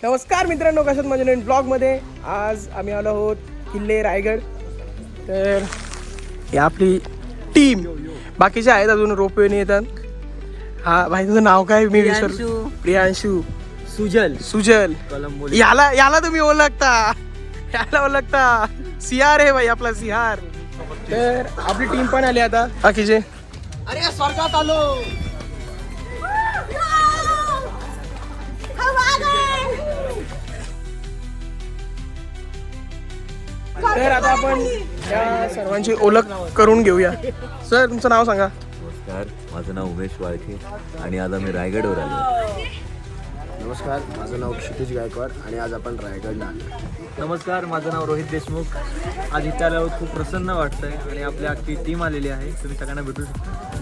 नमस्कार मित्रांनो, कशात मजा नवीन ब्लॉगमध्ये आज आम्ही आलो आहोत किल्ले रायगड. तर ही आपली टीम, बाकीचे आहेत अजून रोपवेने येतात. हा भाई तुझं नाव काय? मी विसरलो. प्रियांशू, सुजल. याला तुम्ही ओळखता, सिहार आहे भाई, आपला सिहार. तर आपली टीम पण आली आता बाकीचे. अरे स्वर्गात आलो. तर आता आपण या सर्वांची ओळख करून घेऊया. सर तुमचं नाव सांगा. नमस्कार, माझं नाव उमेश वाळके आणि आज आम्ही रायगडवर आलो. नमस्कार, माझं नाव क्षितिज गायकवाड आणि आज आपण रायगडला आलो. नमस्कार, माझं नाव रोहित देशमुख. आज इथे आल्यावर खूप प्रसन्न वाटतंय आणि आपली अख्खी टीम आलेली आहे. तुम्ही सगळ्यांना भेटू शकता.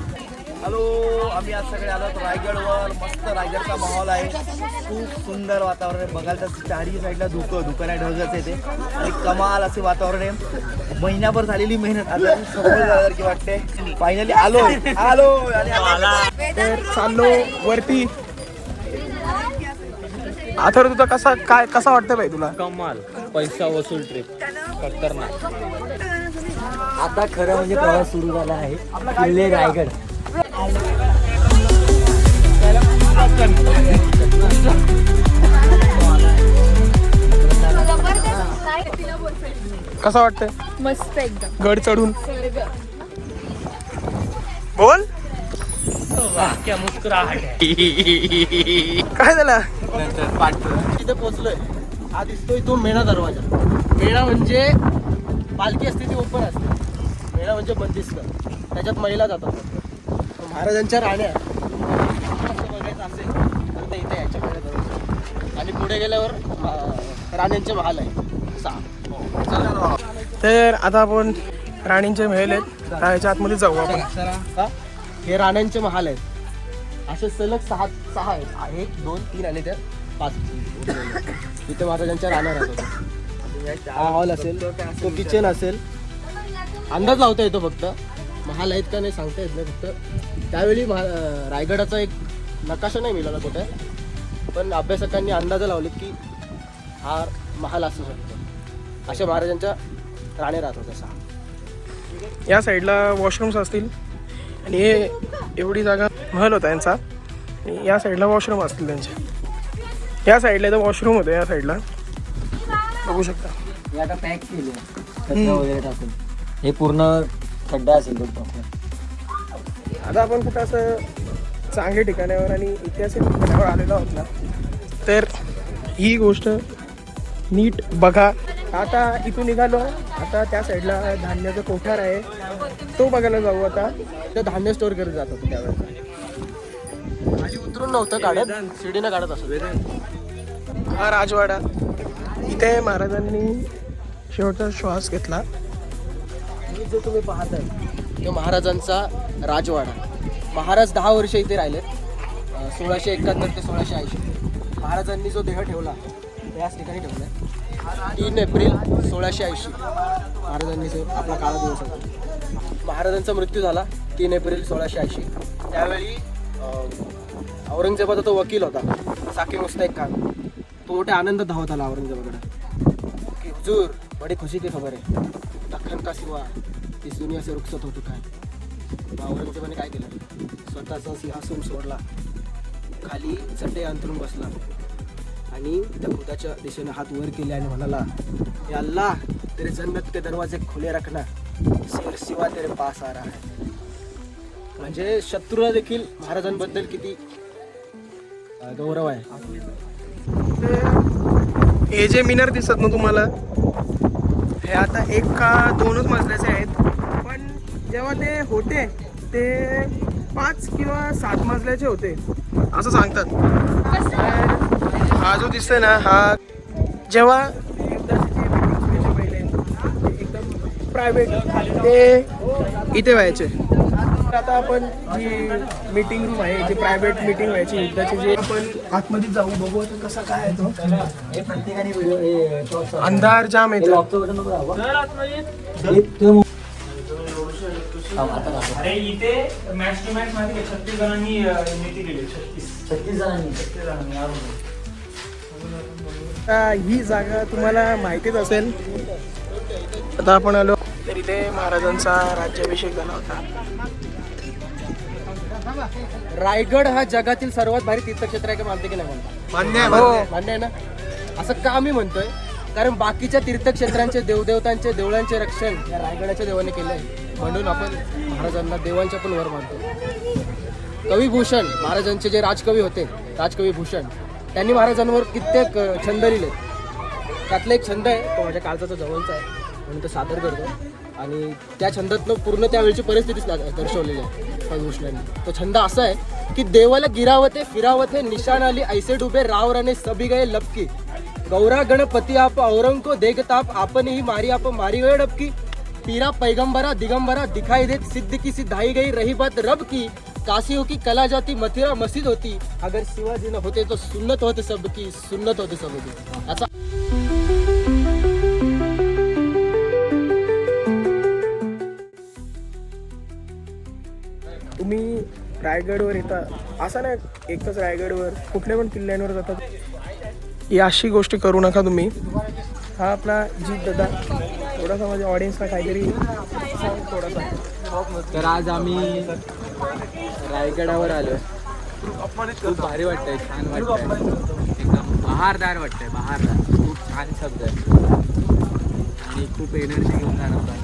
हॅलो, आम्ही आज सगळे आलो रायगडवर. मस्त रायगडचा माहोल आहे, खूप सुंदर वातावरण आहे. बघायला तर चारही साईडला धुकं आहे, ढगच आहे ते, आणि कमाल असे वातावरण आहे. महिनाभर झालेली मेहनत आता सफल झाल्यासारखी वाटते. फायनली आलो आणि तर चाललो वरती. आता तुझा कसा वाटतं भाई तुला? कमाल, पैसा वसूल ट्रिप, खतरनाक. आता खरं म्हणजे प्रवास सुरू झाला आहे. किल्ले रायगड. कसा वाटतंय? मस्त एकदम. गड चढून बोल. काय झालं? तिथे पोहोचलोय. हा दिसतोय तो मेणा दरवाजा. मेणा म्हणजे पालखी असते ती ओपन असते, मेणा म्हणजे बंदिस्त, त्याच्यात महिला जातात. महाराजांच्या राण्या असं बघायचं असेल तर ते इथे यायच्या मेणा दरवाजा. आणि पुढे गेल्यावर राण्यांचे महाल आहे 6. तर आता आपण राणींचे महल आहेत, त्याच्या आतमध्ये जाऊ आपण. हे राण्यांचे महाल आहेत. असे सलग 6 आहेत. 1, 2, 3 आणि त्या 5. तिथे महाराजांच्या राण्या राहतात. हा हॉल असेल, तो किचन असेल. अंदाज लावता येतो, फक्त महाल आहेत का नाही सांगता येत नाही. फक्त त्यावेळी रायगडाचा एक नकाशा नाही मिळाला कुठे, पण अभ्यासकांनी अंदाज लावलेत की हा महाल असू शकतो. अशा महाराजांच्या राण्या राहत होत्या 6. या साईडला वॉशरूम्स असतील आणि हे एवढी जागा महल होता यांचा. आणि या साईडला वॉशरूम असतील त्यांचे. या साईडला इथं वॉशरूम होतं, या साईडला बघू शकता. हे आता पॅक केले कचरा वगैरे टाकून. हे पूर्ण खड्डा असेल तो प्रॉपर. आता आपण कुठं असं चांगल्या ठिकाणावर आणि ऐतिहासिक ठिकाणावर आलेलो आहोत ना, तर ही गोष्ट नीट बघा. आता इथून निघालो. आता त्या साईडला धान्याचा कोठार आहे, तो बघायला जाऊ. आता ते धान्य स्टोअर करत जात होतं त्यावेळेस. आधी उतरून नव्हतं काढत, शिडीनं काढत असत. हा राजवाडा. इथे महाराजांनी शेवटचा श्वास घेतला. हे जे तुम्ही पाहताय तो महाराजांचा राजवाडा. महाराज 10 वर्ष इथे राहिले, 1671 ते 1680. महाराजांनी जो देह ठेवला याच ठिकाणी ठेवला. 3 एप्रिल 1680 महाराजांनी जो आपला काळा दिवस होता. महाराजांचा मृत्यू झाला 3 एप्रिल 1680. त्यावेळी औरंगजेबाचा तो वकील होता साकी मुस्ताक खान. तो मोठ्या आनंदात धावत आला औरंगजेबाकडे की हुजूर, बडी खुशी की खबर आहे, दख्खन का सिवा इस दुनिया से रुखसत हो चुका है. औरंगजेबाने काय केलं? स्वतःचा सिंहासन सोडला, खाली चटई अंतरून बसला आणि त्या भूताच्या दिशेने हात वर केले आणि म्हणाला, या अल्लाह तेरे जन्नत के दरवाजे खुले रखना, शेर शिवा तेरे पास आ रहा है. म्हणजे शत्रूला देखील महाराजांबद्दल किती गौरव आहे. हे जे मिनर दिसत ना तुम्हाला, हे आता 1 का 2च मजल्याचे आहेत, पण जेव्हा ते होते ते 5 किंवा 7 मजल्याचे होते असं सांगतात. हा जो दिसतोय ना, हा जेव्हा एकदम प्रायव्हेट ते इथे व्हायचे. आता आपण जी मीटिंग रूम आहे, जी प्रायव्हेट मीटिंग व्हायची युद्धाची, जे आपण आतमध्ये जाऊ बघू आता कसा काय आहे तो. अंधार जाम येतो. अरे इथे मॅच टू मॅच मध्ये 36 जणांनी नीती केली. 36 जणांनी ही जागा तुम्हाला माहितीच असेल. आता आपण आलो तर इथे महाराजांचा राज्याभिषेक झाला होता. रायगड हा जगातील सर्वात भारी तीर्थक्षेत्र आहे का मानते की नाही म्हणता? मान्य आहे ना. असं का मी म्हणतोय, कारण बाकीच्या तीर्थक्षेत्रांचे देवदेवतांचे देवळांचे रक्षण या रायगडाच्या देवाने केलंय, म्हणून आपण महाराजांना देवांच्या पण वर मानतो. कवी भूषण महाराजांचे जे राजकवी होते, राजकवी भूषण, त्यांनी महाराजांवर कित्येक छंद लिहिले. त्यातला एक छंद आहे तो माझ्या काळजाचा जवळचा आहे म्हणून तो सादर करतो. आणि त्या छंदातनं पूर्ण त्यावेळची परिस्थिती दर्शवलेली आहे भूषणांनी. तो छंद असा आहे की देवाला गिरावते फिरावते निशाण आली ऐसे डुबे राव राणे सभी गए लपकी गौरा गणपती आप औरंग देखताप आपण ही मारी आप मारी गए डबकी पीरा पैगंबरा दिगंबरा दिखाई देत सिद्ध की सिद्धाई गई रही बात रब की काशी हो की कला जाती मथुरा मस्जिद होती अगर शिवाजी न होते तो सुन्नत होते सबकी सुन्नत होते सबकी. असा तुम्ही रायगडवर येता असं नाही एकच रायगडवर कुठल्या पण किल्ल्यांवर जातात, ही अशी गोष्टी करू नका तुम्ही. हा आपला जीत दादा थोडासा माझ्या ऑडियन्सला काहीतरी सांग थोडासा. तर आज आम्ही रायगडावर आलो. खूप भारी वाटतंय, छान वाटतंय, एकदम बहारदार वाटतंय. बहारदार खूप छान शब्द आहे आणि खूप एनर्जी घेऊन जाणार.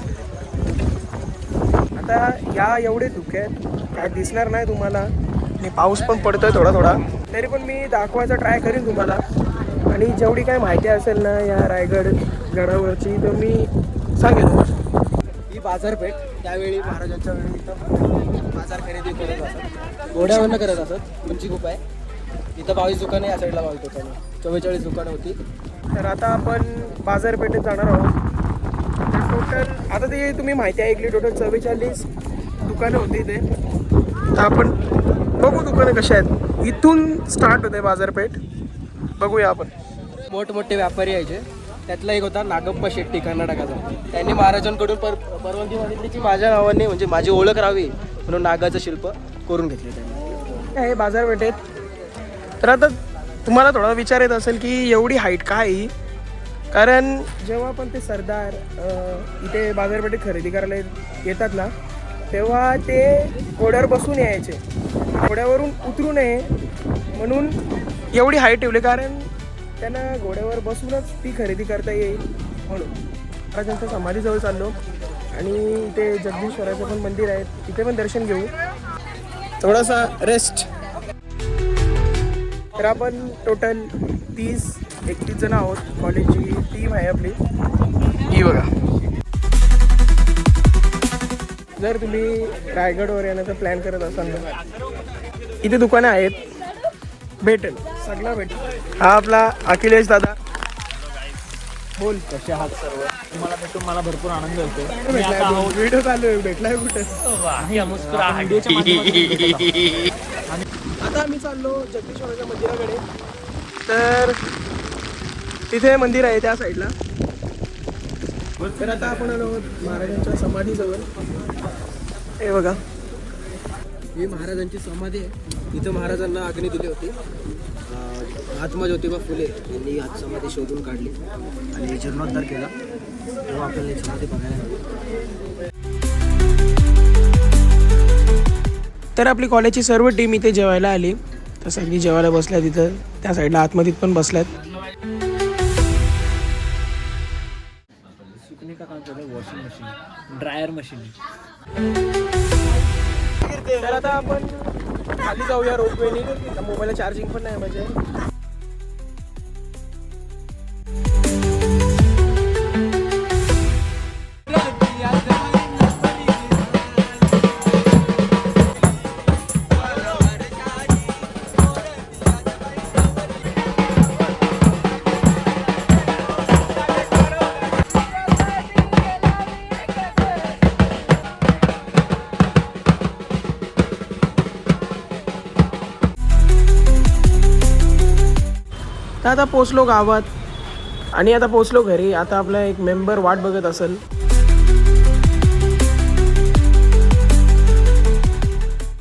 आता या एवढे धुक्यात काय दिसणार नाही तुम्हाला आणि पाऊस पण पडतोय थोडा थोडा, तरी पण मी दाखवायचा ट्राय करीन तुम्हाला. आणि जेवढी काय माहिती असेल ना या रायगड गडावरची तर मी सांगेन. ही बाजारपेठ त्यावेळी महाराजांच्या वेळी इथं बाजार खरेदी करत असत, घोड्यावरनं करत असत. तुमची खूप आहे इथं 22 दुकानं, या साईडला 22 दुकानं, 44 दुकानं होती. तर आता आपण बाजारपेठेत जाणार आहोत. टोटल आता ते तुम्ही माहिती ऐकली, टोटल 44 दुकानं होती इथे. तर आपण बघू दुकानं कशा आहेत. इथून स्टार्ट होते बाजारपेठ, बघूया आपण. मोठमोठे व्यापारी यायचे, त्यातला एक होता नागप्पा शेट्टी कर्नाटकाचा. त्यांनी महाराजांकडून परवानगी मागितली की माझ्या नावाने म्हणजे माझी ओळख राहावी म्हणून नागाचं शिल्प करून घेतले त्यांनी. आहे बाजारपेठेत. तर आता तुम्हाला थोडा विचार येत असेल की एवढी हाईट का आहे, कारण जेव्हा पण ते सरदार इथे बाजारपेठेत खरेदी करायला येतात ना, तेव्हा ते घोड्यावर बसून यायचे. घोड्यावरून उतरू नये म्हणून एवढी हाईट ठेवली, कारण त्यांना घोड्यावर बसूनच ती खरेदी करता येईल म्हणून. महाराजांच्या समाधीजवळ चाललो आणि इथे जगदीश्वराचं पण मंदिर आहे, तिथे पण दर्शन घेऊ, थोडासा रेस्ट. तर आपण टोटल 30-31 जण आहोत. कॉलेजची टीम आहे आपली ही बघा. जर तुम्ही रायगडवर येण्याचा प्लॅन करत असाल ना, इथे दुकानं आहेत, भेटेल सगळं भेटेल. हा आपला अखिलेश दादा. बोल कसे आहात सर्व? तुम्हाला भेटून मला भरपूर आनंद होतो. व्हिडिओ चालू आहे, भेटलाय कुठे. आता आम्ही चाललो जगदीश्वराच्या मंदिराकडे. तर तिथे मंदिर आहे त्या साईडला. तर आता आपण आलो महाराजांच्या समाधीजवळ. हे बघा, ही महाराजांची समाधी आहे. इथं महाराजांना अग्नी दिली होती. महात्मा ज्योतिबा फुले यांनी आज समाधी शोधून काढली आणि जीर्णोद्धार केला, तेव्हा आपल्याला ही समाधी बघायला मिळाली. तर आपली कॉलेजची सर्व टीम इथे जेवायला आली. तर सगळी जेवायला बसल्या तिथं, त्या साईडला आतमध्ये पण बसल्यात. सुकणे का काम करतो वॉशिंग मशीन, ड्रायर मशीन. तर आता आपण खाली जाऊया रोपवेनी. मोबाईलला चार्जिंग पण नाही म्हणजे. तर आता पोचलो गावात आणि आता पोचलो घरी. आता आपला एक मेंबर वाट बघत असेल.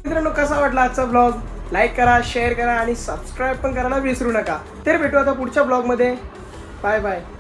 मित्रांनो, कसा वाटला आजचा ब्लॉग? लाईक करा, शेअर करा आणि सबस्क्राईब पण करायला विसरू नका. तर भेटू आता पुढच्या ब्लॉगमध्ये. Bye bye.